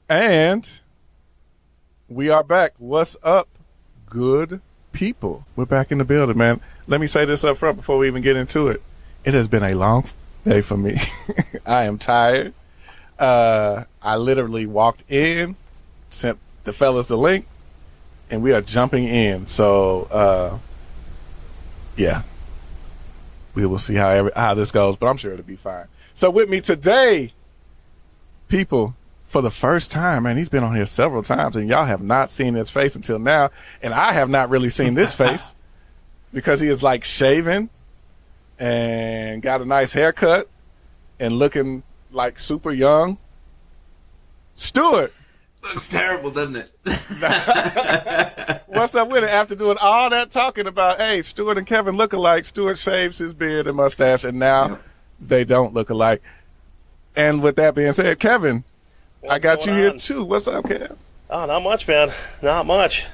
And we are back. What's up, good people? We're back in the building, man. Let me say this up front before we even get into it. It has been a long day for me. I am tired. I literally walked in, sent the fellas the link, and we are jumping in. So, yeah. We will see how this goes, but I'm sure it'll be fine. So with me today, people, for the first time, man, he's been on here several times, and y'all have not seen his face until now, and I have not really seen this face because he is like shaven and got a nice haircut and looking like super young. Stuart. Looks terrible, doesn't it? What's up with it? After doing all that talking about, hey, Stuart and Kevin look alike, Stuart shaves his beard and mustache, and now they don't look alike. And with that being said, Kevin, I got you here too. What's up, Kev? Oh, not much, man. Not much.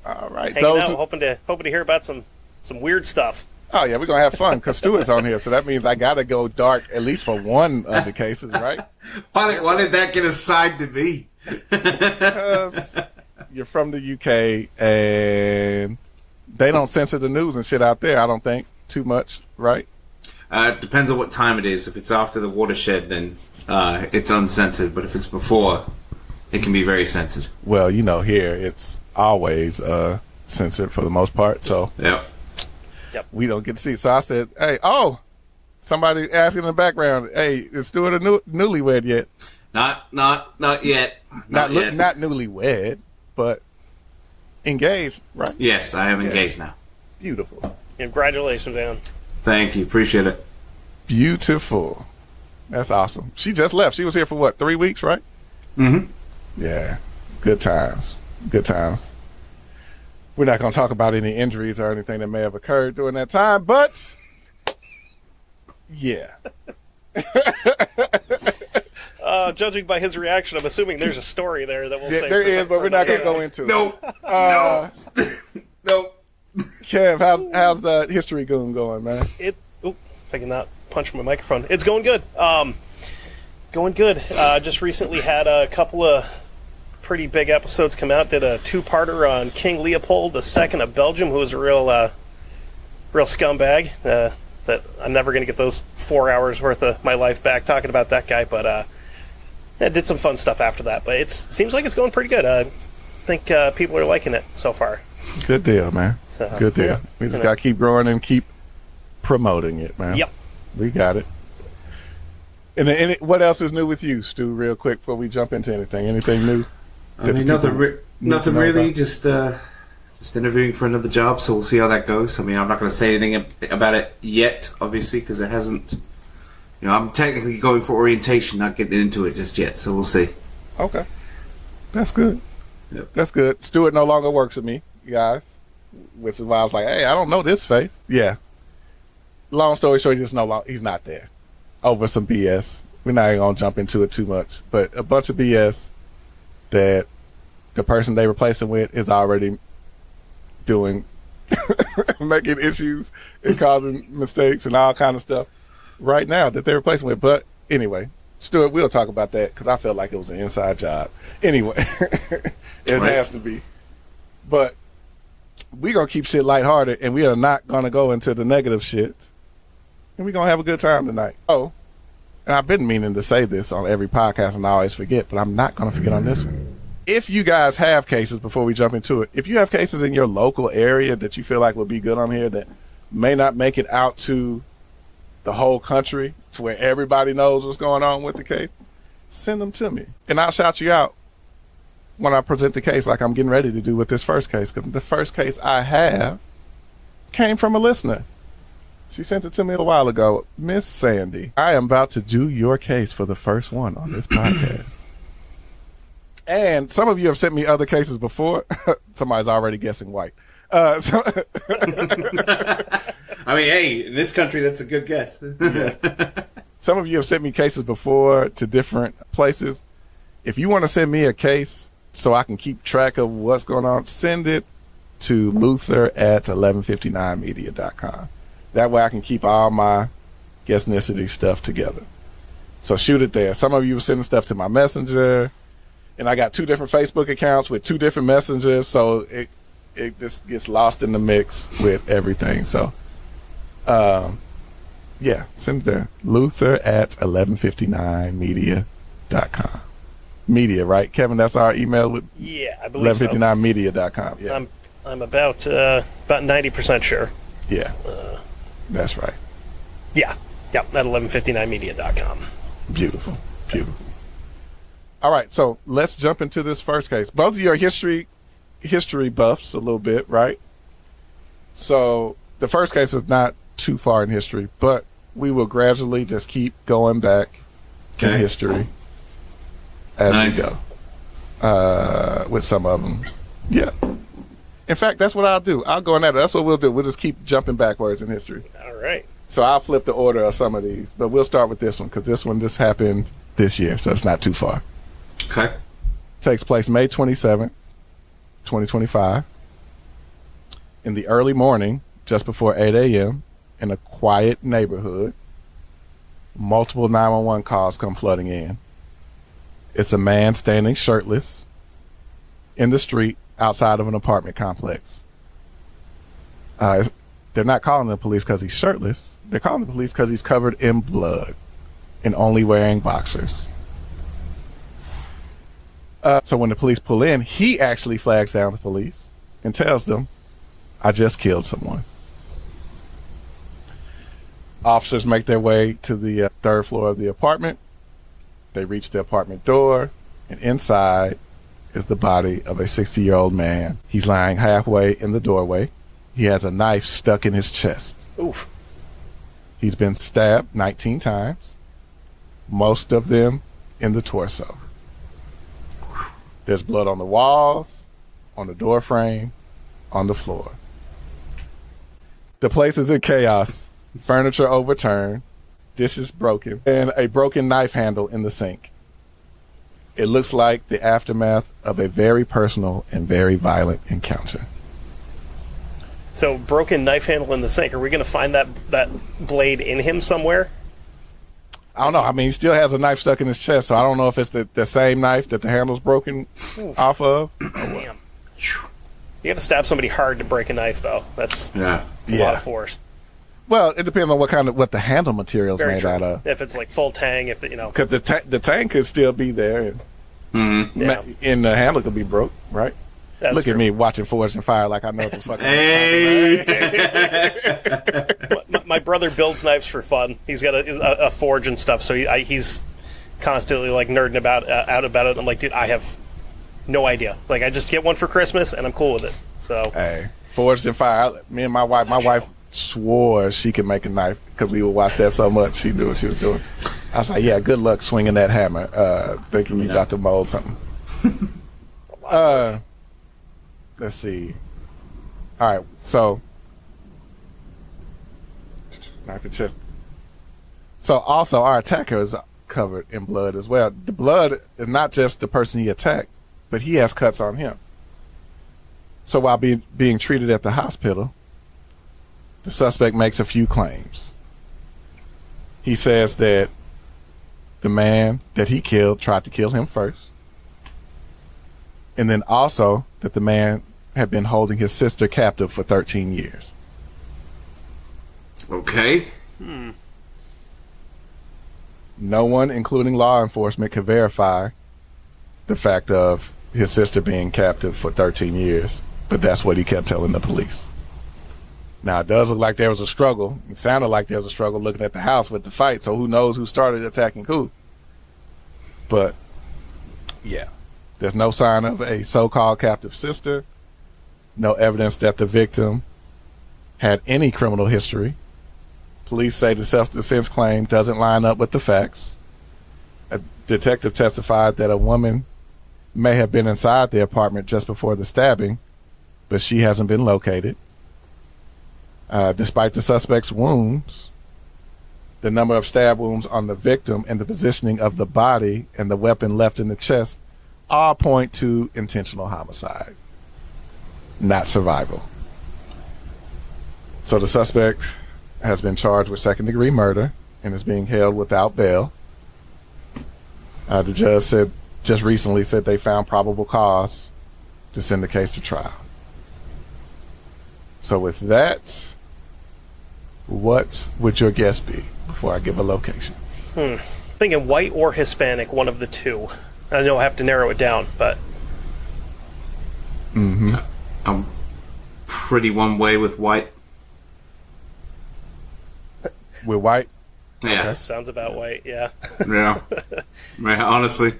All right. Hanging out, hoping to hear about some weird stuff. Oh, yeah, we're going to have fun because Stuart's on here, so that means I got to go dark at least for one of the cases, right? Why did that get assigned to me? Because you're from the UK, and they don't censor the news and shit out there, I don't think, too much, right? It depends on what time it is. If it's after the watershed, then it's uncensored, but if it's before, it can be very censored. Well, you know, here it's always censored for the most part, so yep. We don't get to see it. So I said, hey, somebody asking in the background, hey, is Stuart a newlywed yet? Not yet. Not newlywed, but engaged, right? Yes, I am engaged now. Beautiful. Congratulations, man. Thank you. Appreciate it. Beautiful. That's awesome. She just left. She was here for what, 3 weeks, right? Mm-hmm. Yeah. Good times. Good times. We're not going to talk about any injuries or anything that may have occurred during that time, but yeah. Judging by his reaction, I'm assuming there's a story there that we'll say. There is, but we're not going to go into it. No. Kev, how's History Goon going, man? If I can not punch my microphone. It's going good. Going good. Just recently had a couple of pretty big episodes come out. Did a two-parter on King Leopold II of Belgium, who was a real scumbag. That I'm never going to get those 4 hours worth of my life back talking about that guy, but I did some fun stuff after that. But it seems like it's going pretty good. I think people are liking it so far. Good deal, man. So, good deal. Yeah, we just got to keep growing and keep promoting it, man. Yep. We got it. And what else is new with you, Stu, real quick, before we jump into anything? Anything new? I mean, nothing really. Just interviewing for another job, so we'll see how that goes. I mean, I'm not going to say anything about it yet, obviously, because it hasn't. You know, I'm technically going for orientation, not getting into it just yet, so we'll see. Okay. That's good. Yep. That's good. Stuart no longer works with me, guys, which is why I was like, hey, I don't know this face. Yeah. Long story short, he's not there. Over some BS. We're not even going to jump into it too much, but a bunch of BS that the person they replace him with is already doing, making issues and causing mistakes and all kind of stuff right now that they're replacing with. But anyway, Stuart, we'll talk about that because I felt like it was an inside job. Anyway, it has to be. But we're going to keep shit lighthearted, and we are not going to go into the negative shit. And we're going to have a good time tonight. Oh, and I've been meaning to say this on every podcast, and I always forget, but I'm not going to forget on this one. If you guys have cases, before we jump into it, if you have cases in your local area that you feel like would be good on here that may not make it out to the whole country to where everybody knows what's going on with the case, send them to me. And I'll shout you out when I present the case like I'm getting ready to do with this first case. Because the first case I have came from a listener. She sent it to me a while ago. Miss Sandy, I am about to do your case for the first one on this podcast. And some of you have sent me other cases before. Somebody's already guessing white. I mean, hey, in this country, that's a good guess. Yeah. Some of you have sent me cases before to different places. If you want to send me a case so I can keep track of what's going on, send it to Luther@1159media.com. That way I can keep all my Guessnicity stuff together. So shoot it there. Some of you are sending stuff to my messenger. And I got 2 different Facebook accounts with 2 different messengers, so it just gets lost in the mix with everything. So, yeah, send it there. Luther at 1159media.com. Media, right? Kevin, that's our email with I believe 1159media.com. Yeah. I'm about 90% sure. Yeah. That's right. Yeah, at 1159media.com. Beautiful. All right, so let's jump into this first case. Both of you are history buffs a little bit, right? So the first case is not too far in history, but we will gradually just keep going back in history as we go with some of them. Yeah. In fact, that's what I'll do. I'll go in that. That's what we'll do. We'll just keep jumping backwards in history. All right. So I'll flip the order of some of these, but we'll start with this one because this one just happened this year, so it's not too far. Okay. Takes place May 27th, 2025. In the early morning, just before 8 a.m., in a quiet neighborhood, multiple 911 calls come flooding in. It's a man standing shirtless in the street outside of an apartment complex. They're not calling the police because he's shirtless. They're calling the police because he's covered in blood and only wearing boxers. So when the police pull in, he actually flags down the police and tells them, "I just killed someone." Officers make their way to the 3rd floor of the apartment. They reach the apartment door, and inside is the body of a 60-year-old man. He's lying halfway in the doorway. He has a knife stuck in his chest. Oof. He's been stabbed 19 times, most of them in the torso. There's blood on the walls, on the door frame, on the floor. The place is in chaos. Furniture overturned, dishes broken, and a broken knife handle in the sink. It looks like the aftermath of a very personal and very violent encounter. So, broken knife handle in the sink. Are we going to find that blade in him somewhere? I don't know. I mean, he still has a knife stuck in his chest, so I don't know if it's the same knife that the handle's broken off of. Damn. You got to stab somebody hard to break a knife, though. That's a lot of force. Well, it depends on what the handle material is made out of. If it's like full tang, because the tang could still be there, and the handle could be broke, right? That's Look true. at me watching Forged in Fire like I know what the fuck. My brother builds knives for fun. He's got a forge and stuff, so he's constantly like nerding out about it. I'm like, dude, I have no idea. Like, I just get one for Christmas and I'm cool with it. So, hey, Forged in Fire. Me and my wife swore she could make a knife because we would watch that so much. She knew what she was doing. I was like, yeah, good luck swinging that hammer, thinking you got to mold something. Let's see. All right, so knife and chest. So also our attacker is covered in blood as well. The blood is not just the person he attacked, but he has cuts on him. So while being treated at the hospital, the suspect makes a few claims. He says that the man that he killed tried to kill him first. And then also that the man had been holding his sister captive for 13 years. Okay. No one, including law enforcement, could verify the fact of his sister being captive for 13 years. But that's what he kept telling the police. Now, it does look like there was a struggle. It sounded like there was a struggle looking at the house with the fight. So who knows who started attacking who. But, yeah. There's no sign of a so-called captive sister. No evidence that the victim had any criminal history. Police say the self-defense claim doesn't line up with the facts. A detective testified that a woman may have been inside the apartment just before the stabbing, but she hasn't been located. Despite the suspect's wounds, the number of stab wounds on the victim and the positioning of the body and the weapon left in the chest all point to intentional homicide, not survival. So the suspect has been charged with second-degree murder and is being held without bail. The judge said just recently said they found probable cause to send the case to trial. So with that, what would your guess be before I give a location? Thinking white or Hispanic, one of the two. I know I have to narrow it down, but... I'm pretty one way with white. With white? Yeah. That sounds about white, yeah. Yeah. Honestly.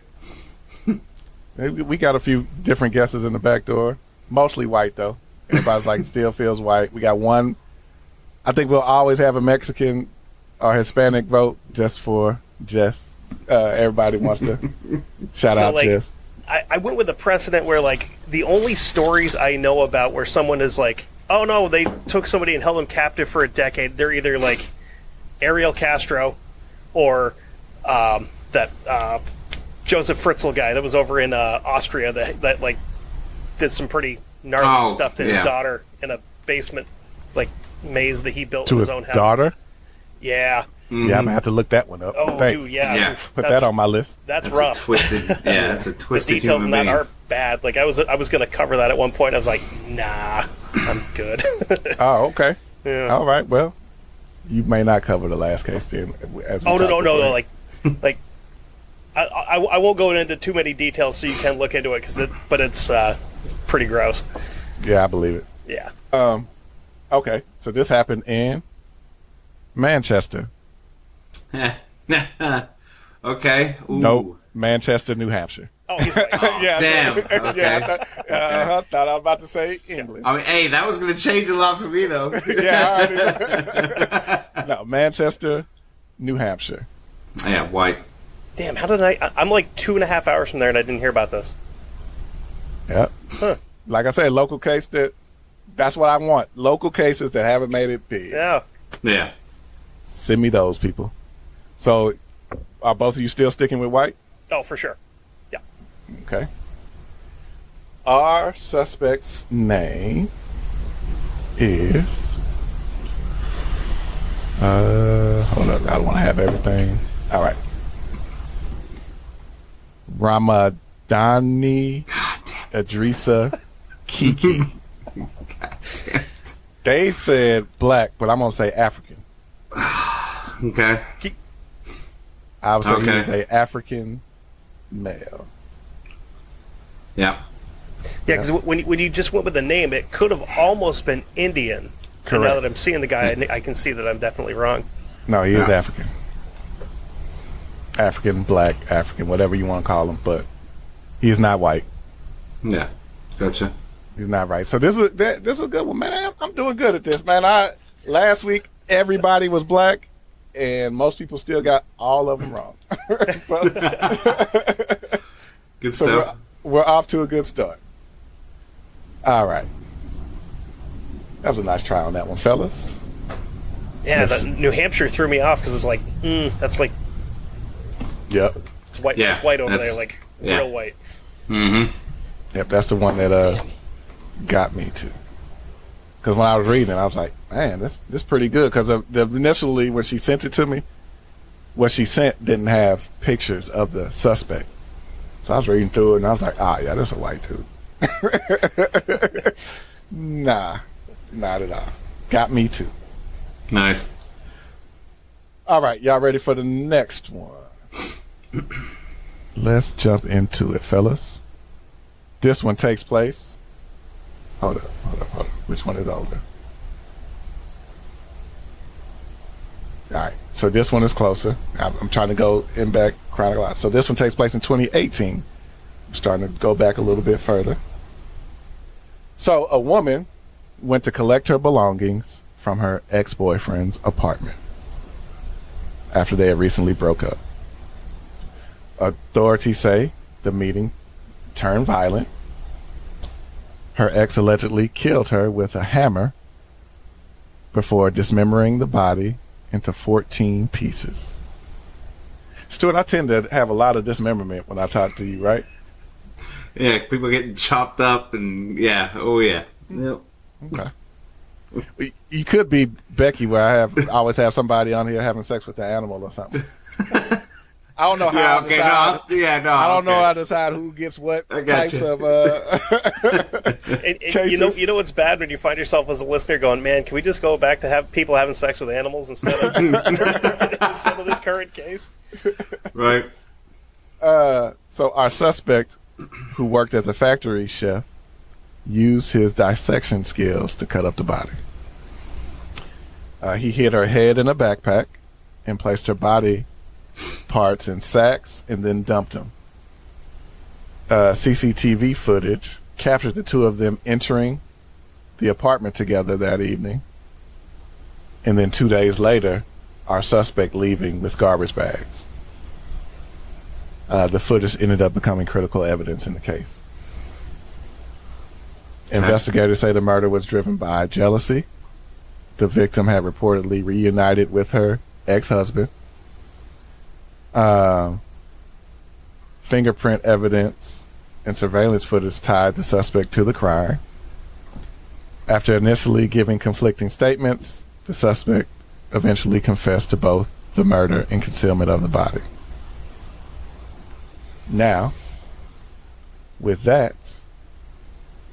We got a few different guesses in the back door. Mostly white, though. Everybody's like, still feels white. We got one. I think we'll always have a Mexican or Hispanic vote just for Jess. Everybody wants to shout out like, Jess. I went with the precedent where, like, the only stories I know about where someone is like, oh no, they took somebody and held them captive for a decade, they're either like Ariel Castro or that Joseph Fritzl guy that was over in Austria that like did some pretty gnarly stuff to his daughter in a basement like maze that he built in his own house. Daughter? Yeah. Mm-hmm. Yeah, I'm gonna have to look that one up. Oh, Thanks. dude, yeah. Put that on my list. That's rough. That's a twisted. The details in that being. are bad. Like I was gonna cover that at one point. I was like, nah, I'm good. Oh, okay. Yeah. All right. Well, you may not cover the last case then. No. Like, I won't go into too many details, so you can look into it but it's pretty gross. Yeah, I believe it. Yeah. Okay. So this happened in Manchester. Okay. Ooh. Nope. Manchester, New Hampshire. Oh, he's right. Yeah. Damn. Okay. Yeah, thought I was about to say England. I mean, hey, that was going to change a lot for me, though. Yeah. No, Manchester, New Hampshire. Yeah, white. Damn, how did I'm like 2.5 hours from there and I didn't hear about this. Yep. Huh. Like I said, local case that's what I want. Local cases that haven't made it big. Yeah. Yeah. Send me those, people. So, are both of you still sticking with white? Oh, for sure. Yeah. Okay. Our suspect's name is... hold up. I don't want to have everything. All right. Ramadani Adrisa Kiki. They said black, but I'm going to say African. Okay. I would say he's an African male. Yeah. Yeah, because when you just went with the name, it could have almost been Indian. Correct. And now that I'm seeing the guy, I can see that I'm definitely wrong. No, he is African. African, black, African, whatever you want to call him, but he's not white. Yeah. Gotcha. He's not right. So this is a good one, man. I'm doing good at this, man. Last week everybody was black, and most people still got all of them wrong. Good stuff. We're off to a good start. All right. That was a nice try on that one, fellas. Yeah, that New Hampshire threw me off because it's like, that's like, yep, it's white. Yeah, it's white over there, like real white. Mm-hmm. Yep, that's the one that got me too. Because when I was reading, I was like, man, this pretty good. Because initially when she sent it to me, what she sent didn't have pictures of the suspect. So I was reading through it, and I was like, yeah, this is a white dude. Nah, not at all. Got me too. Nice. All right, y'all ready for the next one? Let's jump into it, fellas. This one takes place. Hold up. Which one is older? All right, so this one is closer. I'm trying to go in back chronologically. So this one takes place in 2018. I'm starting to go back a little bit further. So a woman went to collect her belongings from her ex-boyfriend's apartment after they had recently broke up. Authorities say the meeting turned violent. Her ex allegedly killed her with a hammer before dismembering the body into 14 pieces. Stuart, I tend to have a lot of dismemberment when I talk to you, right? Yeah, people getting chopped up and oh yeah. Yep. Okay. You could be Becky, where I always have somebody on here having sex with the animal or something. I don't know how. Yeah, I okay, decide, I don't know okay. how to decide who gets what types you. of And cases. you know what's bad when you find yourself as a listener going, man, can we just go back to have people having sex with animals instead of instead of this current case? Right. So our suspect, who worked as a factory chef, used his dissection skills to cut up the body. He hid her head in a backpack and placed her body parts in sacks and then dumped them. CCTV footage captured the two of them entering the apartment together that evening, and then 2 days later, our suspect leaving with garbage bags. The footage ended up becoming critical evidence in the case. Investigators say the murder was driven by jealousy. The victim had reportedly reunited with her ex-husband. Fingerprint evidence and surveillance footage tied the suspect to the crime. After initially giving conflicting statements, the suspect eventually confessed to both the murder and concealment of the body. Now, with that,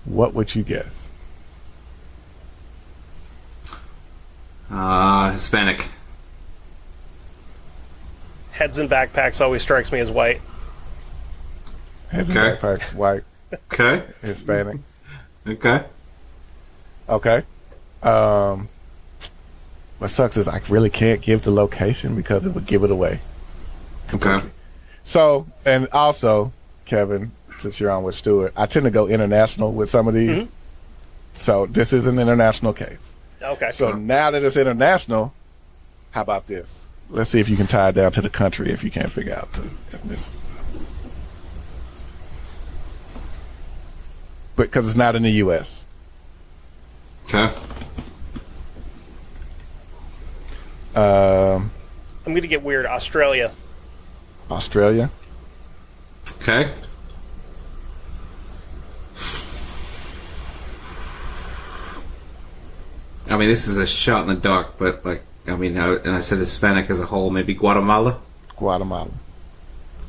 what would you guess? Hispanic. Heads and backpacks always strikes me as white. Heads and Okay. backpacks, white, Okay. Hispanic. Okay. Okay. What sucks is I really can't give the location because it would give it away. Okay. So, and also, Kevin, since you're on with Stuart, I tend to go international with some of these. Mm-hmm. So this is an international case. Okay. So now that it's international, how about this? Let's see if you can tie it down to the country if you can't figure out the ethnicity. Because it's not in the U.S. Okay. I'm going to get weird. Australia. Australia. Okay. I mean, this is a shot in the dark, but and I said Hispanic as a whole, maybe Guatemala. Guatemala.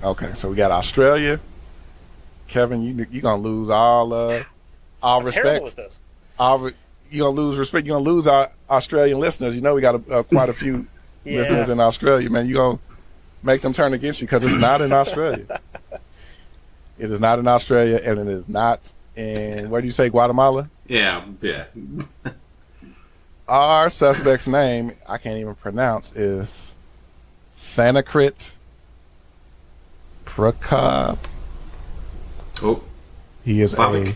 Okay, so we got Australia. Kevin, you're gonna lose all Terrible respect. with this. You're gonna lose respect. You're gonna lose our Australian listeners. You know we got quite a few Yeah. listeners in Australia, man. You're gonna make them turn against you because it's not in Australia. It is not in Australia, and it is not in, where do you say, Guatemala? Yeah. Our suspect's name, I can't even pronounce, is Thanakrit Prakap. Oh. He is Slavic? a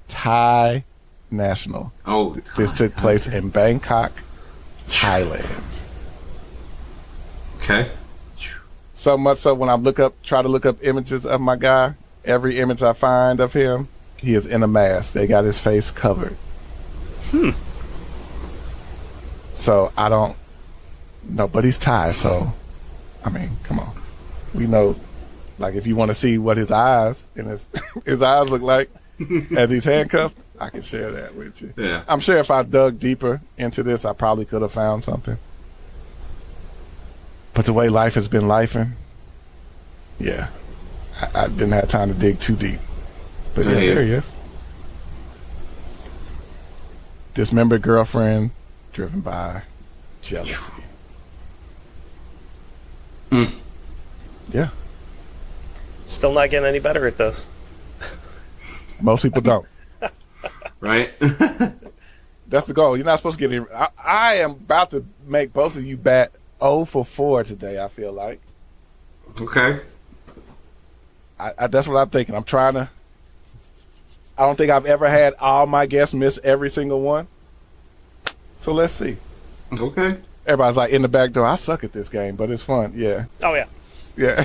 Thai national. Oh. This took place in Bangkok, Thailand. Okay. So much so when I try to look up images of my guy, every image I find of him, he is in a mask. They got his face covered. So I don't know, but he's Thai, so I mean, come on. We know, like, if you want to see what his eyes and his eyes look like as he's handcuffed, I can share that with you. Yeah. I'm sure if I dug deeper into this, I probably could have found something. But the way life has been lifing, yeah, I didn't have time to dig too deep. But yeah, there he is. Dismembered girlfriend driven by jealousy. Yeah. Still not getting any better at this. Most people don't. Right? That's the goal. You're not supposed to get any. I am about to make both of you bat 0 for 4 today, I feel like. Okay. That's what I'm thinking. I'm trying to. I don't think I've ever had all my guests miss every single one. So let's see. Okay. Everybody's like in the back door. I suck at this game, but it's fun. Yeah. Oh, yeah. Yeah.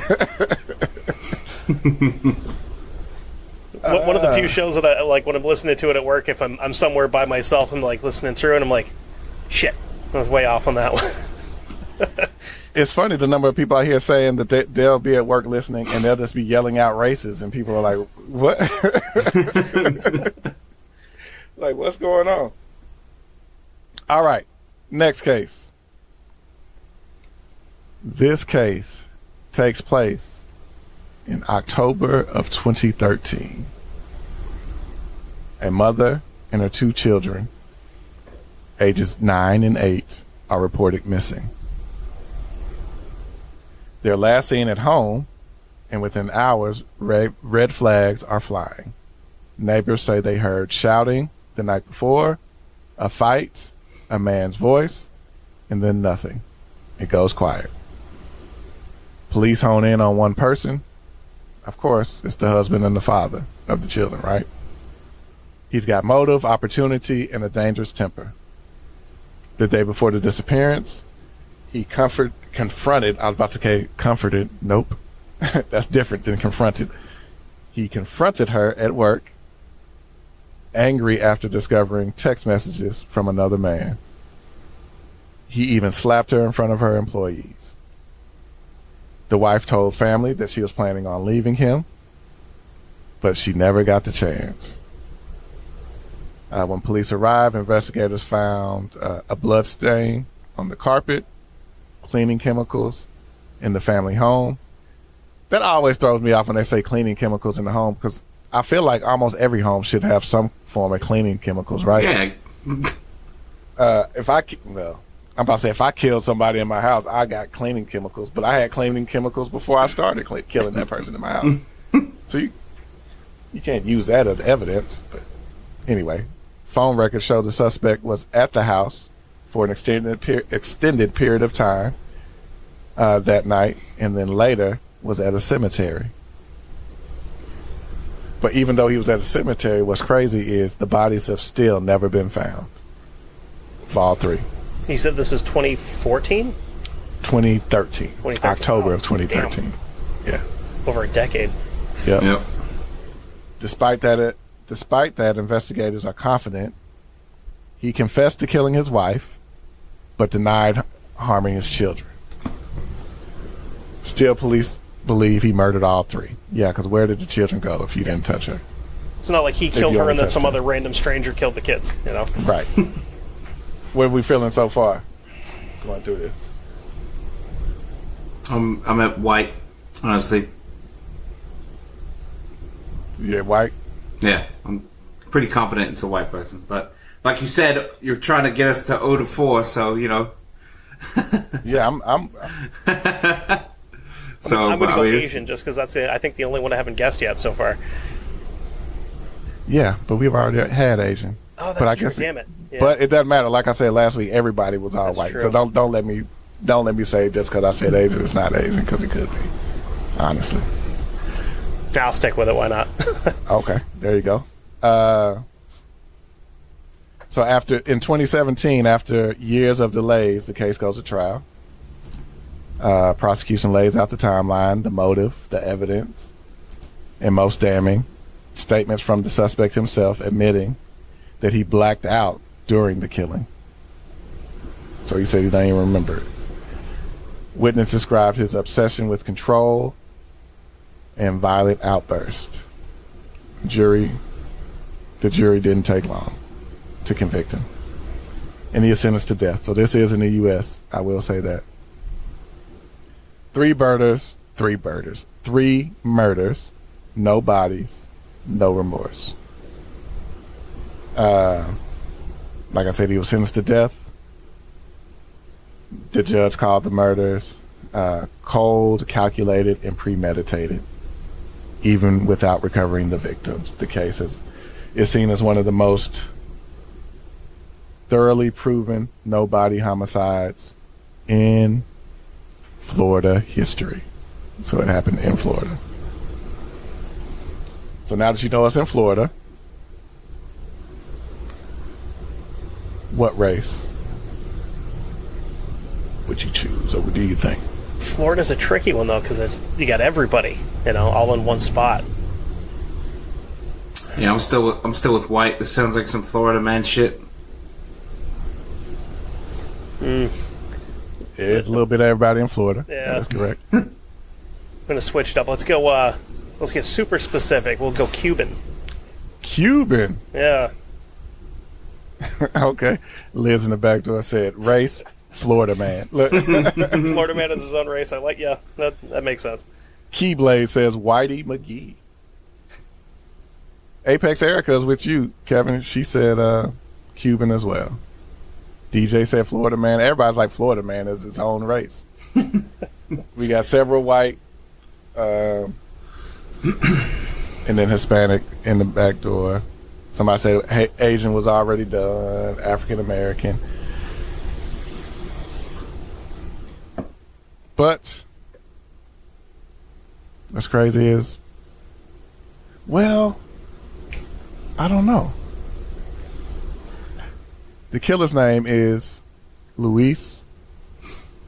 One of the few shows that I like when I'm listening to it at work, if I'm somewhere by myself, I'm like listening through and I'm like, shit, I was way off on that one. It's funny the number of people I hear saying that they'll be at work listening and they'll just be yelling out races, and people are like, what? Like, what's going on? All right. Next case. This case takes place in October of 2013. A mother and her 2 children, ages 9 and 8, are reported missing. They're last seen at home, and within hours, red flags are flying. Neighbors say they heard shouting the night before, a fight, a man's voice, and then nothing. It goes quiet. Police hone in on one person. Of course, it's the husband and the father of the children, right? He's got motive, opportunity, and a dangerous temper. The day before the disappearance, he confronted, I was about to say comforted, nope. That's different than confronted. He confronted her at work, angry after discovering text messages from another man. He even slapped her in front of her employees. The wife told family that she was planning on leaving him, but she never got the chance. When police arrived, investigators found a blood stain on the carpet, cleaning chemicals in the family home. That always throws me off when they say cleaning chemicals in the home, because I feel like almost every home should have some form of cleaning chemicals, right? Yeah. I'm about to say, if I killed somebody in my house, I got cleaning chemicals, but I had cleaning chemicals before I started killing that person in my house. So you can't use that as evidence. But anyway, phone records show the suspect was at the house for an extended period of time that night, and then later was at a cemetery. But even though he was at a cemetery, what's crazy is the bodies have still never been found for all 3. You said this was 2014? 2013. October of 2013. Damn. Yeah. Over a decade. Yep. Despite that, investigators are confident he confessed to killing his wife, but denied harming his children. Still, police believe he murdered all 3. Yeah, because where did the children go if you didn't touch her? It's not like he killed her and then some other random stranger killed the kids, you know? Right. What are we feeling so far going through this? I'm at white, honestly. Yeah, white? Yeah, I'm pretty confident it's a white person. But like you said, you're trying to get us to 0 to 4, so, you know. Yeah, I'm so I'm going to go Asian just because that's, I think, the only one I haven't guessed yet so far. Yeah, but we've already had Asian. Oh, that's true. Damn it. Yeah. But it doesn't matter. Like I said last week, everybody was all white. True. So don't let me say just because I said Asian, it's not Asian, because it could be. Honestly. I'll stick with it. Why not? Okay, there you go. So in 2017, after years of delays, the case goes to trial. Prosecution lays out the timeline, the motive, the evidence, and most damning, statements from the suspect himself admitting that he blacked out during the killing. So he said he don't even remember it. Witness described his obsession with control and violent outburst. The jury didn't take long to convict him. And he is sentenced to death. So this is in the U.S., I will say that. 3 murders, no bodies, no remorse. Like I said, he was sentenced to death. The judge called the murders cold, calculated, and premeditated, even without recovering the victims. The case is seen as one of the most thoroughly proven no-body homicides in Florida history. So it happened in Florida. So now that you know it's in Florida, what race would you choose, or what do you think? Florida's a tricky one though, because you got everybody, all in one spot. Yeah, I'm still with white. This sounds like some Florida man shit. There's a little bit of everybody in Florida. Yeah, that's correct. I'm gonna switch it up. Let's go. Let's get super specific. We'll go Cuban. Cuban. Yeah. Okay. Liz in the back door said race Florida man. Look. Florida man is his own race. I like, yeah, that makes sense. Keyblade says Whitey McGee. Apex Erica is with you, Kevin. She said Cuban as well. DJ said Florida man. Everybody's like Florida man is its own race. We got several white and then Hispanic in the back door. Somebody said hey, Asian was already done. African American. But what's crazy is, well, I don't know. The killer's name is Luis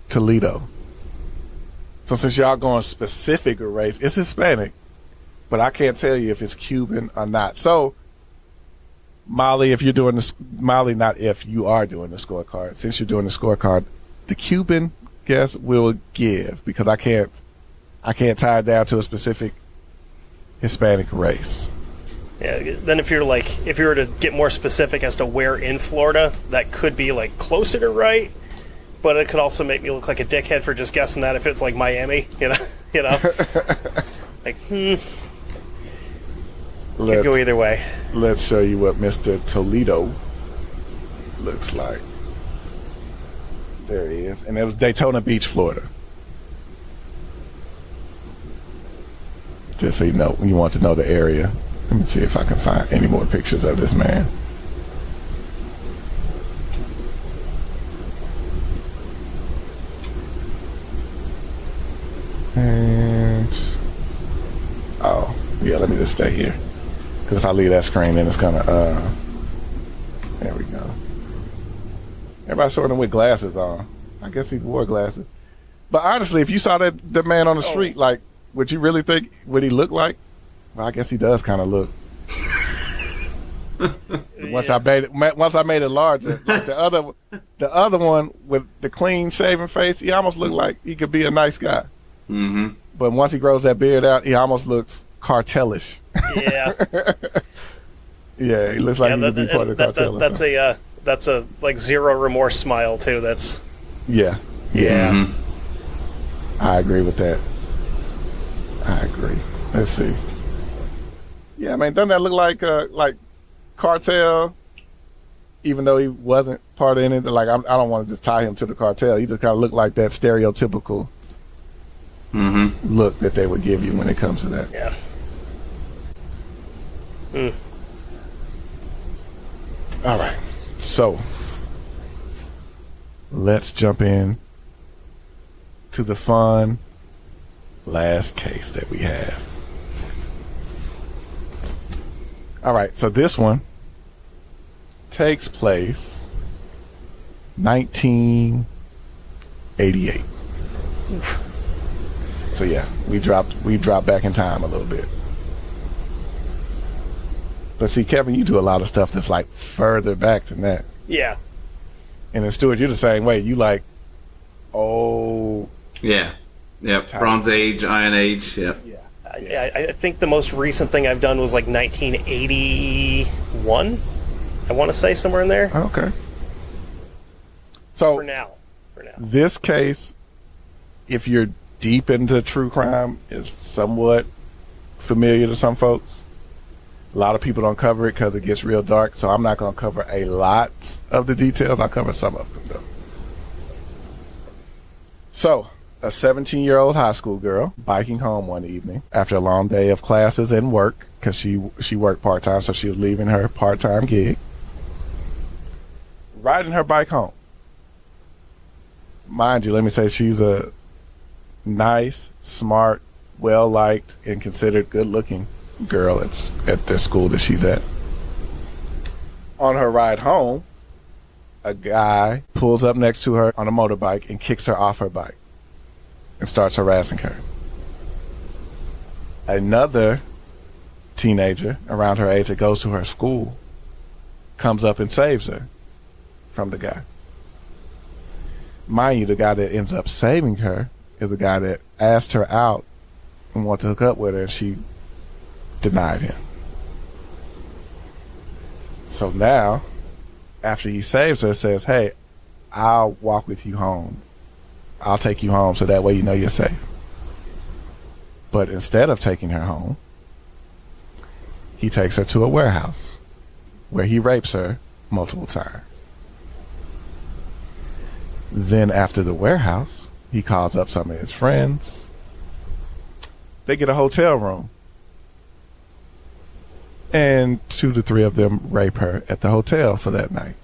Toledo. So since y'all going specific race, it's Hispanic, but I can't tell you if it's Cuban or not. So Molly, if you're doing the Molly, not if you are doing the scorecard. Since you're doing the scorecard, the Cuban guess will give because I can't tie it down to a specific Hispanic race. Yeah. Then if you were to get more specific as to where in Florida, that could be like closer to right, but it could also make me look like a dickhead for just guessing that if it's like Miami, you know, like could go either way. Let's show you what Mr. Toledo looks like. There he is. And it was Daytona Beach, Florida. Just so you know, you want to know the area. Let me see if I can find any more pictures of this man. And oh, yeah, let me just stay here. Because if I leave that screen, then it's gonna there we go. Everybody's showing him with glasses on. I guess he wore glasses. But honestly, if you saw the man on the street, like, would you really think what he looked like? Well, I guess he does kind of look. Once I made it larger, like the other one with the clean shaven face, he almost looked like he could be a nice guy. Mm-hmm. But once he grows that beard out, he almost looks cartelish. Yeah. Yeah, he looks like he could be part of the cartel. That's a like zero remorse smile too. That's yeah. Mm-hmm. I agree with that. I agree. Let's see. Yeah, man, doesn't that look like cartel? Even though he wasn't part of anything, like I don't want to just tie him to the cartel. He just kind of looked like that stereotypical look that they would give you when it comes to that. Yeah. Mm. All right, so let's jump in to the fun last case that we have. All right, so this one takes place 1988. So yeah, we dropped back in time a little bit. But see, Kevin, you do a lot of stuff that's like further back than that. Yeah. And then Stuart, you're the same way. You like, yeah, yep, time. Bronze Age, Iron Age, yep. Yeah. I think the most recent thing I've done was like 1981. I want to say somewhere in there. Okay. So for now. This case, if you're deep into true crime, is somewhat familiar to some folks. A lot of people don't cover it because it gets real dark, so I'm not going to cover a lot of the details. I'll cover some of them, though. So, a 17-year-old high school girl biking home one evening after a long day of classes and work, because she worked part-time, so she was leaving her part-time gig, riding her bike home. Mind you, let me say she's a nice, smart, well-liked, and considered good-looking girl at the school that she's at. On her ride home, a guy pulls up next to her on a motorbike and kicks her off her bike and starts harassing her. Another teenager around her age that goes to her school comes up and saves her from the guy. Mind you, the guy that ends up saving her is the guy that asked her out and wanted to hook up with her, and she denied him. So now, after he saves her, says, "Hey, I'll walk with you home. I'll take you home so that way you know you're safe. But instead of taking her home, he takes her to a warehouse where he rapes her multiple times. Then after the warehouse, he calls up some of his friends. They get a hotel room. And 2 to 3 of them rape her at the hotel for that night.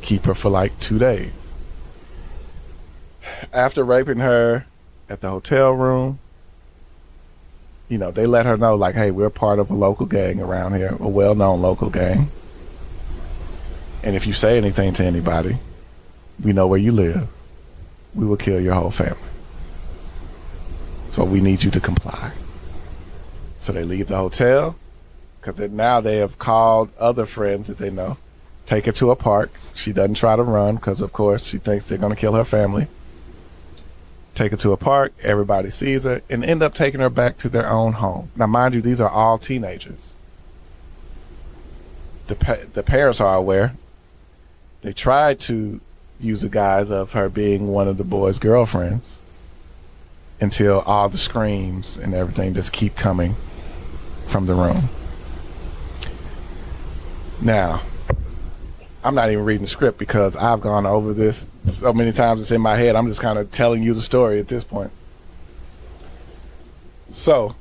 Keep her for like 2 days. After raping her at the hotel room, you know, they let her know, like, hey, we're part of a local gang around here, a well-known local gang. And if you say anything to anybody, we know where you live. We will kill your whole family. So we need you to comply. So they leave the hotel, because now they have called other friends that they know. Take her to a park. She doesn't try to run, because, of course, she thinks they're going to kill her family. Take her to a park. Everybody sees her, and end up taking her back to their own home. Now, mind you, these are all teenagers. The parents are aware. They tried to use the guise of her being one of the boys' girlfriends until all the screams and everything just keep coming from the room. Now, I'm not even reading the script because I've gone over this so many times it's in my head. I'm just kind of telling you the story at this point. So,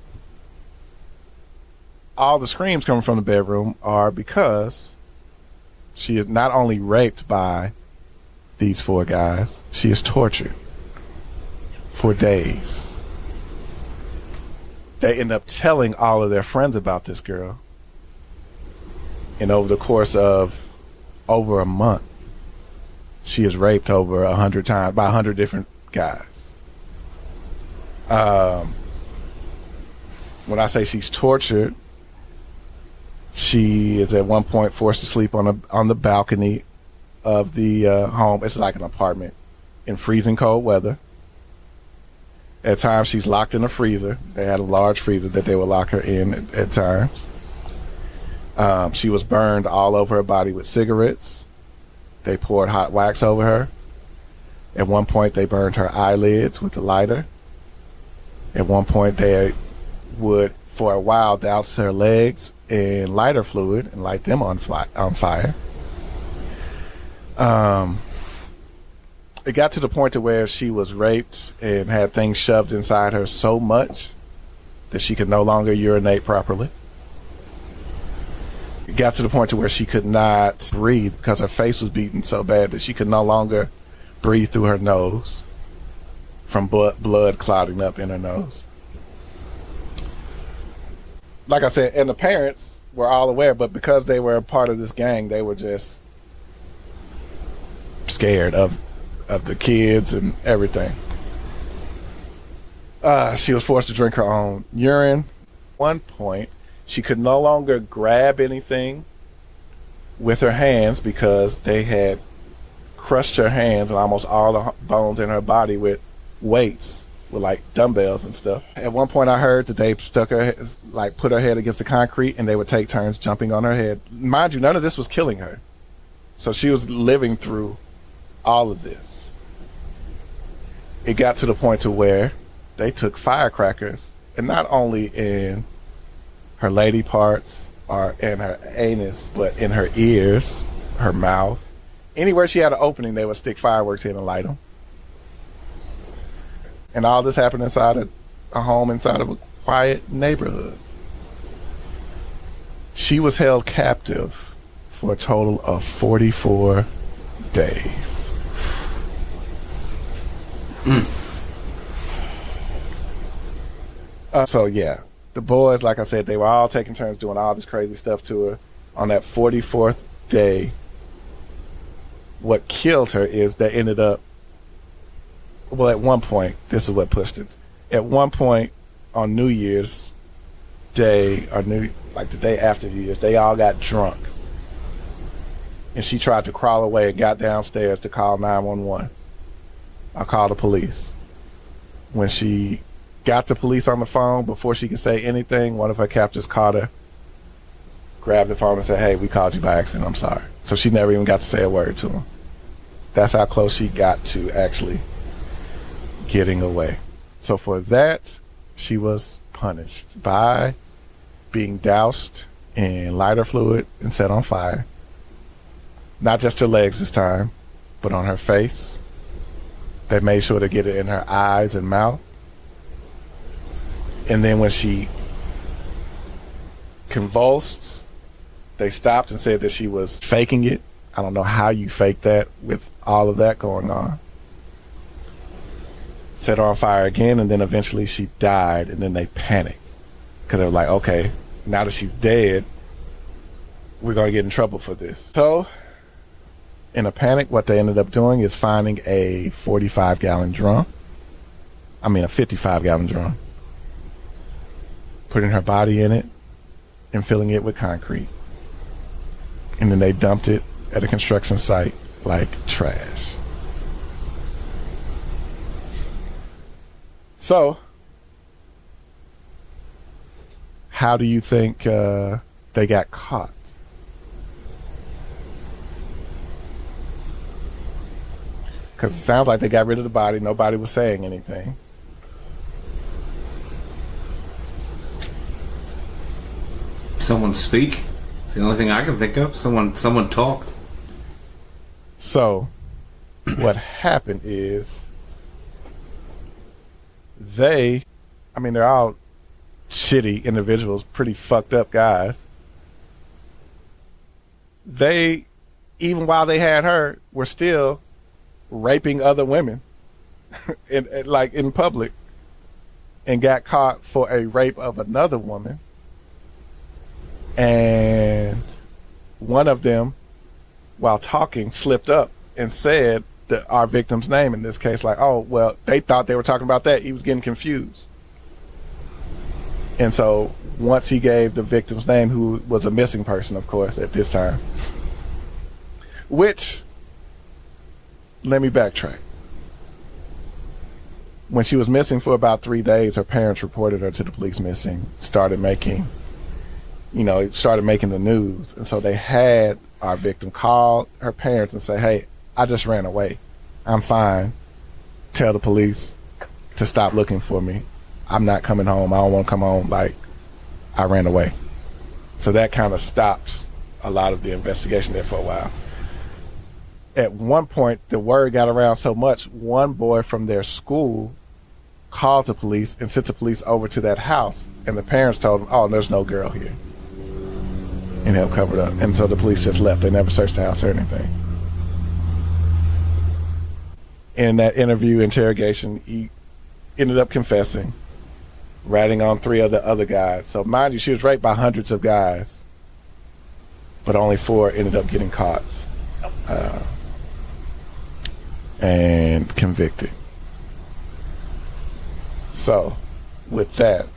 all the screams coming from the bedroom are because she is not only raped by these 4 guys, she is tortured for days. They end up telling all of their friends about this girl. And over the course of over a month, she is raped over 100 times by 100 different guys. When I say she's tortured, she is at one point forced to sleep on the balcony of the home. It's like an apartment in freezing cold weather. At times, she's locked in a freezer. They had a large freezer that they would lock her in at times. She was burned all over her body with cigarettes. They poured hot wax over her. At one point, they burned her eyelids with a lighter. At one point, they would, for a while, douse her legs in lighter fluid and light them on fire. It got to the point to where she was raped and had things shoved inside her so much that she could no longer urinate properly. It got to the point to where she could not breathe because her face was beaten so bad that she could no longer breathe through her nose from blood clotting up in her nose. Like I said, and the parents were all aware, but because they were a part of this gang, they were just scared of the kids and everything. She was forced to drink her own urine. At one point, she could no longer grab anything with her hands because they had crushed her hands and almost all the bones in her body with weights, with like dumbbells and stuff. At one point, I heard that they put her head against the concrete and they would take turns jumping on her head. Mind you, none of this was killing her. So she was living through all of this. It got to the point to where they took firecrackers, and not only in her lady parts or in her anus, but in her ears, her mouth. Anywhere she had an opening, they would stick fireworks in and light them. And all this happened inside a home inside of a quiet neighborhood. She was held captive for a total of 44 days. So yeah, the boys, like I said, they were all taking turns doing all this crazy stuff to her. On that 44th day, what killed her is they ended up, well, at one point, this is what pushed it. At one point on New Year's Day, or the day after New Year's, they all got drunk. And she tried to crawl away and got downstairs to call 911. I called the police. When she got the police on the phone, before she could say anything, one of her captors caught her, grabbed the phone and said, "Hey, we called you by accident, I'm sorry." So she never even got to say a word to him. That's how close she got to actually getting away. So for that, she was punished by being doused in lighter fluid and set on fire. Not just her legs this time, but on her face. They made sure to get it in her eyes and mouth. And then when she convulsed, they stopped and said that she was faking it. I don't know how you fake that with all of that going on. Set her on fire again, and then eventually she died, and then they panicked. Because they were like, okay, now that she's dead, we're going to get in trouble for this. So, in a panic, what they ended up doing is finding a 55-gallon drum. I mean, a 55-gallon drum. Putting her body in it and filling it with concrete. And then they dumped it at a construction site like trash. So, how do you think they got caught? Because it sounds like they got rid of the body. Nobody was saying anything. Someone speak? It's the only thing I can think of. Someone talked. So, what happened is they're all shitty individuals, pretty fucked up guys. They, even while they had her, were still raping other women in public, and got caught for a rape of another woman. And one of them, while talking, slipped up and said our victim's name in this case, like, oh, well, they thought they were talking about that. He was getting confused. And so once he gave the victim's name, who was a missing person, of course, at this time, which, let me backtrack. When she was missing for about 3 days, her parents reported her to the police missing, started making the news. And so they had our victim call her parents and say, hey, I just ran away. I'm fine. Tell the police to stop looking for me. I'm not coming home. I don't want to come home. Like, I ran away. So that kind of stopped a lot of the investigation there for a while. At one point, the word got around so much, one boy from their school called the police and sent the police over to that house. And the parents told them, oh, there's no girl here. And helped cover it up. And so the police just left. They never searched the house or anything. In that interrogation, he ended up confessing, ratting on 3 of the other guys. So mind you, she was raped by hundreds of guys, but only 4 ended up getting caught and convicted. So, with that,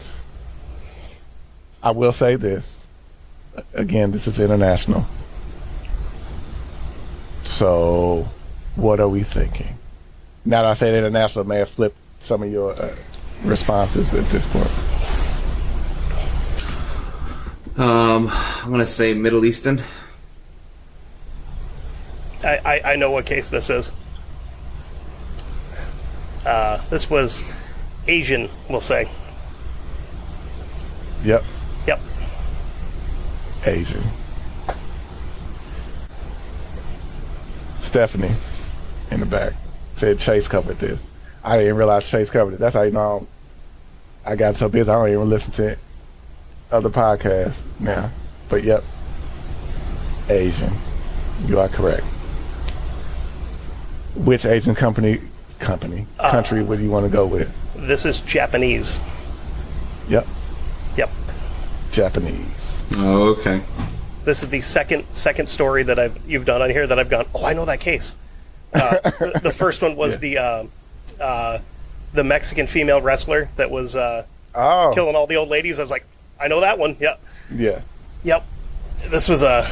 I will say this. Again, this is international. So, what are we thinking? Now that I say international, may have flipped some of your responses at this point. I'm going to say Middle Eastern. I know what case this is. This was Asian, we'll say. Yep. Asian. Stephanie in the back said Chase covered this. I didn't realize Chase covered it. That's how you know I got so busy I don't even listen to other podcasts now. But yep, Asian. You are correct. Which Asian country would you want to go with? This is Japanese. Yep. Oh, Japanese. okay. This is the second story that you've done on here that I've gone, oh, I know that case. The first one was the Mexican female wrestler that was killing all the old ladies. I was like, I know that one. Yep. Yeah. Yep. This was I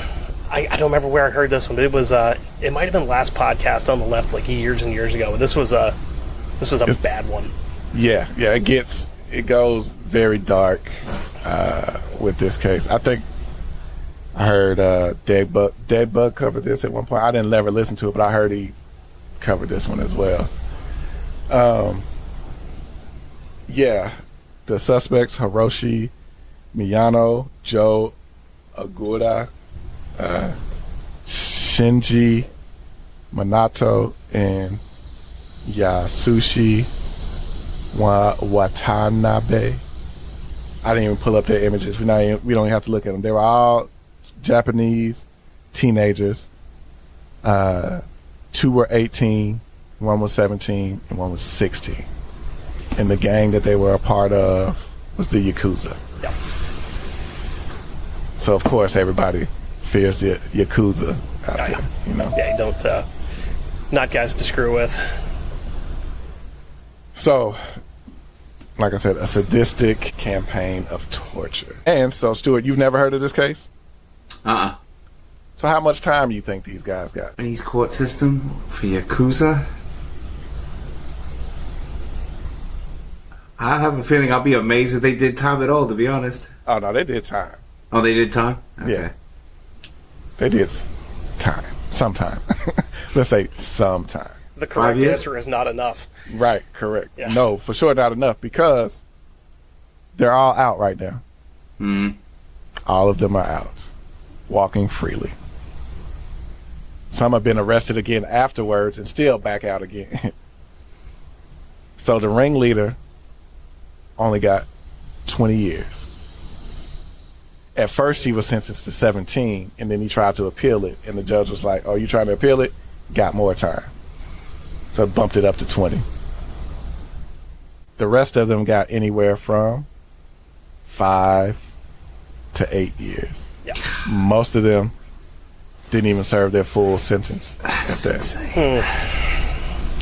don't remember where I heard this one, but it was it might have been last podcast on the left, like years and years ago. But this was a bad one. Yeah. It goes very dark with this case. I think I heard Dead Bug cover this at one point. I didn't ever listen to it, but I heard he covered this one as well. Yeah, the suspects, Hiroshi Miyano, Joe Aguda, Shinji Minato, and Yasushi Watanabe. I didn't even pull up their images. We don't even have to look at them. They were all Japanese teenagers. 2 were 18, 1 was 17, and 1 was 16. And the gang that they were a part of was the Yakuza. Yep. So, of course, everybody fears the Yakuza out there, you know? Yeah, you don't, not guys to screw with. So, like I said, a sadistic campaign of torture. And so, Stuart, you've never heard of this case? Uh-uh. So how much time do you think these guys got? Chinese court system for Yakuza? I have a feeling I'll be amazed if they did time at all, to be honest. Oh, no, they did time. Oh, they did time? Okay. Yeah. They did time. Sometime. Let's say sometime. The correct answer is not enough. Right, correct. Yeah. No, for sure not enough, because they're all out right now. Mm. All of them are out, walking freely. Some have been arrested again afterwards and still back out again. So the ringleader only got 20 years. At first he was sentenced to 17, and then he tried to appeal it, and the judge was like, oh, you trying to appeal it? Got more time. So bumped it up to 20. The rest of them got anywhere from 5 to 8 years. Yeah. Most of them didn't even serve their full sentence. That's insane.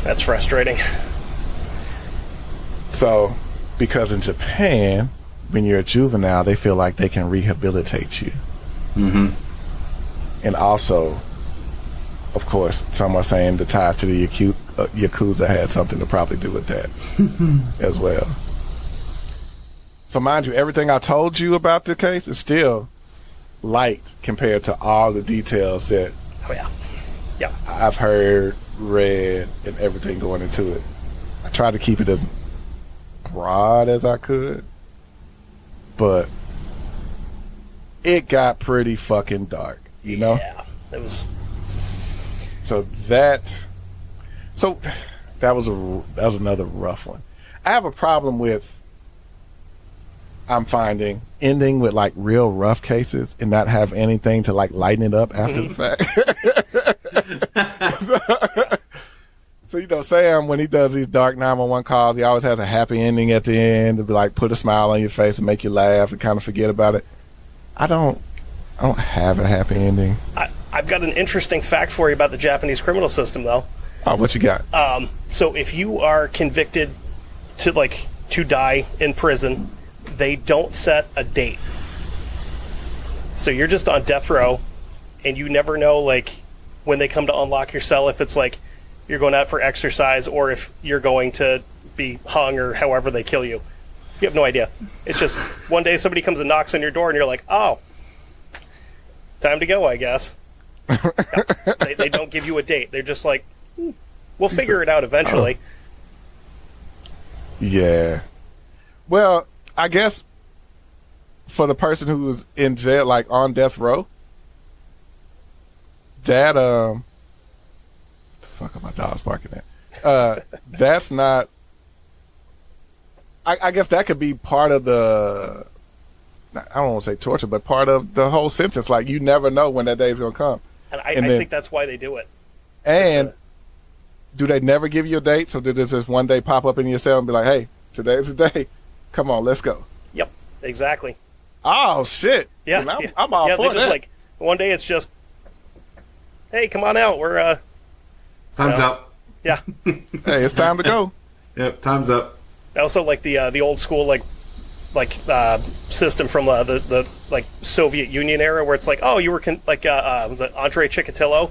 That's frustrating. So, because in Japan, when you're a juvenile, they feel like they can rehabilitate you. Mm-hmm. And also, of course, some are saying the ties to the Yakuza had something to probably do with that as well. So mind you, everything I told you about the case is still light compared to all the details that I've heard, read, and everything going into it. I tried to keep it as broad as I could, but it got pretty fucking dark, you know? Yeah, it was. So that was another rough one. I have a problem with, I'm finding, ending with like real rough cases and not have anything to like lighten it up after the fact. So you know, Sam, when he does these dark 911 calls, he always has a happy ending at the end to be like put a smile on your face and make you laugh and kind of forget about it. I don't have a happy ending. I've got an interesting fact for you about the Japanese criminal system, though. Oh, what you got? So if you are convicted to die in prison, they don't set a date. So you're just on death row, and you never know, like, when they come to unlock your cell, if it's like you're going out for exercise or if you're going to be hung or however they kill you. You have no idea. It's just one day somebody comes and knocks on your door, and you're like, oh, time to go, I guess. No, they don't give you a date. They're just like, we'll figure it out eventually. Yeah. Well, I guess for the person who was in jail, like on death row, that the fuck are my dogs barking at? That's not. I guess that could be part of the. I don't want to say torture, but part of the whole sentence. Like, you never know when that day is going to come. And I think that's why they do it. And do they never give you a date? So did this just one day pop up in your cell and be like, hey, today's the day. Come on, let's go. Yep, exactly. Oh, shit. Yeah. I'm all for they just that. like, one day it's just, hey, come on out. We're, Time's up. Yeah. Hey, it's time to go. Yep, time's up. Also, like the old school, system from the like Soviet Union era, where it's like, oh, you were was it Andrei Chikatilo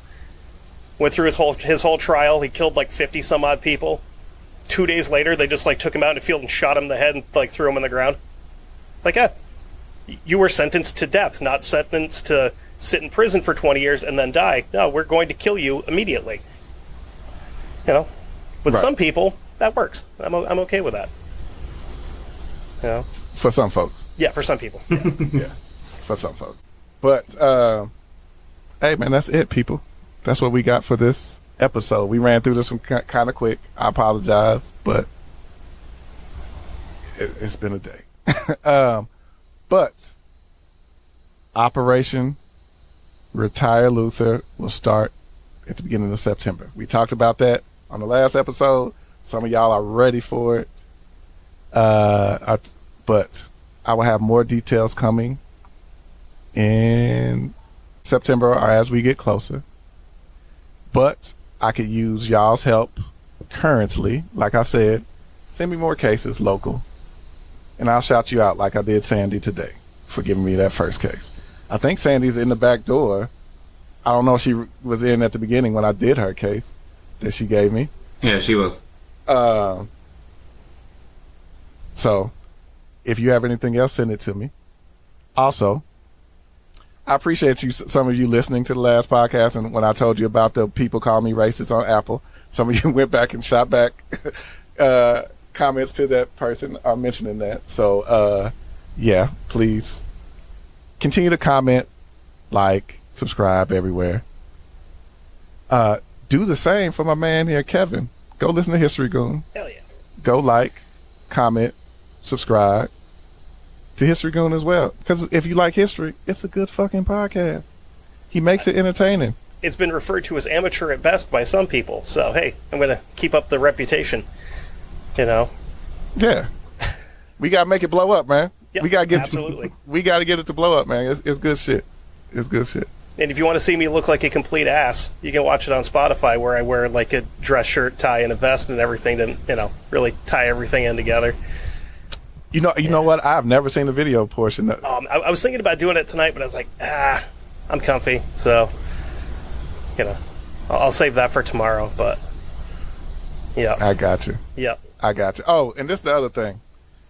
went through his whole trial. He killed like 50 some odd people. 2 days later, they just like took him out in the field and shot him in the head and like threw him on the ground. Like, you were sentenced to death, not sentenced to sit in prison for 20 years and then die. No, we're going to kill you immediately. You know, with Right. some people, that works. I'm okay with that. You know? For some folks. Yeah, for some people. Yeah. Yeah, for some folks. But, hey, man, that's it, people. That's what we got for this episode. We ran through this one kind of quick. I apologize, but it's been a day. But Operation Retire Luther will start at the beginning of September. We talked about that on the last episode. Some of y'all are ready for it. But I will have more details coming in September or as we get closer. But I could use y'all's help currently. Like I said, send me more cases local. And I'll shout you out like I did Sandy today for giving me that first case. I think Sandy's in the back door. I don't know if she was in at the beginning when I did her case that she gave me. Yeah, she was. So if you have anything else, send it to me. Also, I appreciate you, some of you listening to the last podcast, and when I told you about the people call me racist on Apple, some of you went back and shot back comments to that person mentioning that. So, yeah, please continue to comment, like, subscribe everywhere. Do the same for my man here, Kevin. Go listen to History Goon. Hell yeah. Go like, comment, subscribe to History Goon as well. Because if you like history, it's a good fucking podcast. He makes it entertaining. It's been referred to as amateur at best by some people. So, hey, I'm going to keep up the reputation. You know? Yeah. We got to make it blow up, man. Yep, we got to get absolutely. We got to get it to blow up, man. It's good shit. It's good shit. And if you want to see me look like a complete ass, you can watch it on Spotify where I wear like a dress shirt, tie, and a vest and everything to, you know, really tie everything in together. You know what? I've never seen the video portion. I was thinking about doing it tonight, but I was like, I'm comfy. So, you know, I'll save that for tomorrow. But, yeah. I got you. Yep. I got you. Oh, and this is the other thing.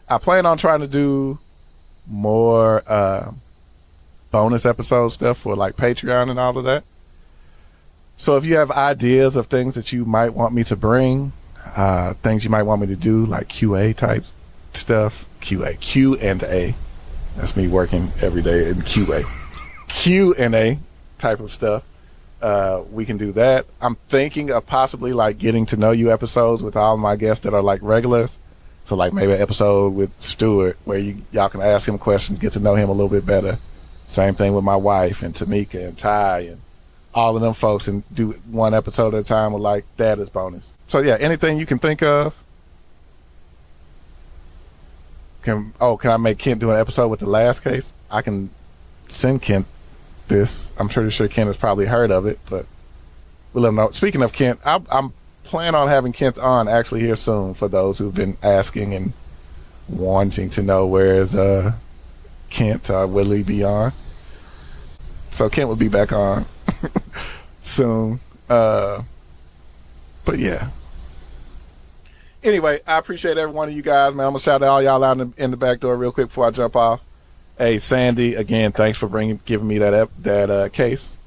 I plan on trying to do more bonus episode stuff for like Patreon and all of that. So if you have ideas of things that you might want me to bring, things you might want me to do, like QA type stuff, Q&A. That's me working every day in QA. Q&A type of stuff. We can do that. I'm thinking of possibly like getting to know you episodes with all my guests that are like regulars. So like maybe an episode with Stuart where y'all can ask him questions, get to know him a little bit better. Same thing with my wife and Tamika and Ty and all of them folks, and do one episode at a time with like that as bonus. So yeah, anything you can think of. Can I make Kent do an episode with the last case? I can send Kent this. I'm pretty sure Kent has probably heard of it, but we'll let him know. Speaking of Kent, I'm planning on having Kent on actually here soon for those who've been asking and wanting to know where's Kent, will he be on? So Kent will be back on soon. But yeah. Anyway, I appreciate every one of you guys, man. I'm gonna shout out all y'all out in the back door real quick before I jump off. Hey, Sandy, again, thanks for giving me that case.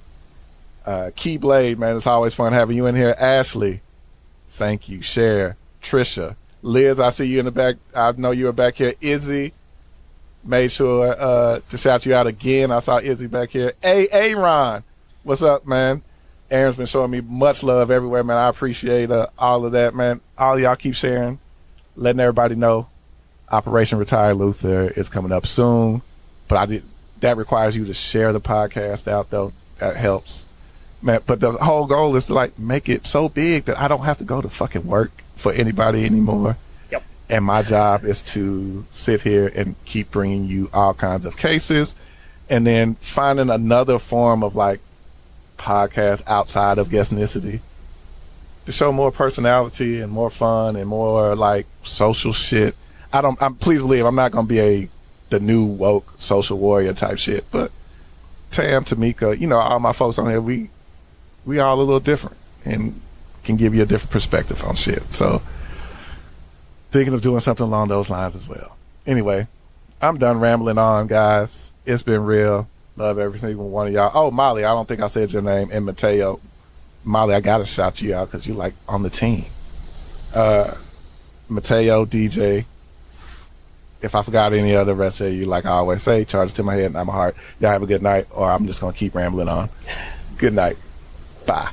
Keyblade, man, it's always fun having you in here. Ashley, thank you. Cher, Trisha, Liz, I see you in the back. I know you were back here. Izzy, made sure to shout you out again. I saw Izzy back here. Hey, Aaron, what's up, man? Aaron's been showing me much love everywhere, man. I appreciate all of that, man. All y'all keep sharing, letting everybody know Operation Retire Luther is coming up soon. But that requires you to share the podcast out, though. That helps, man. But the whole goal is to like make it so big that I don't have to go to fucking work for anybody anymore. Yep. And my job is to sit here and keep bringing you all kinds of cases, and then finding another form of like podcast outside of Guessnicity to show more personality and more fun and more like social shit. Please believe I'm not gonna be the new woke social warrior type shit, but Tam, Tamika, all my folks on here, we all a little different and can give you a different perspective on shit. So thinking of doing something along those lines as well. Anyway, I'm done rambling on, guys. It's been real. Love every single one of y'all. Oh, Molly, I don't think I said your name. And Mateo, Molly, I gotta shout you out because you like on the team. Mateo, DJ. If I forgot any other rest of you, like I always say, charge it to my head and my heart. Y'all have a good night, or I'm just gonna keep rambling on. Good night. Bye.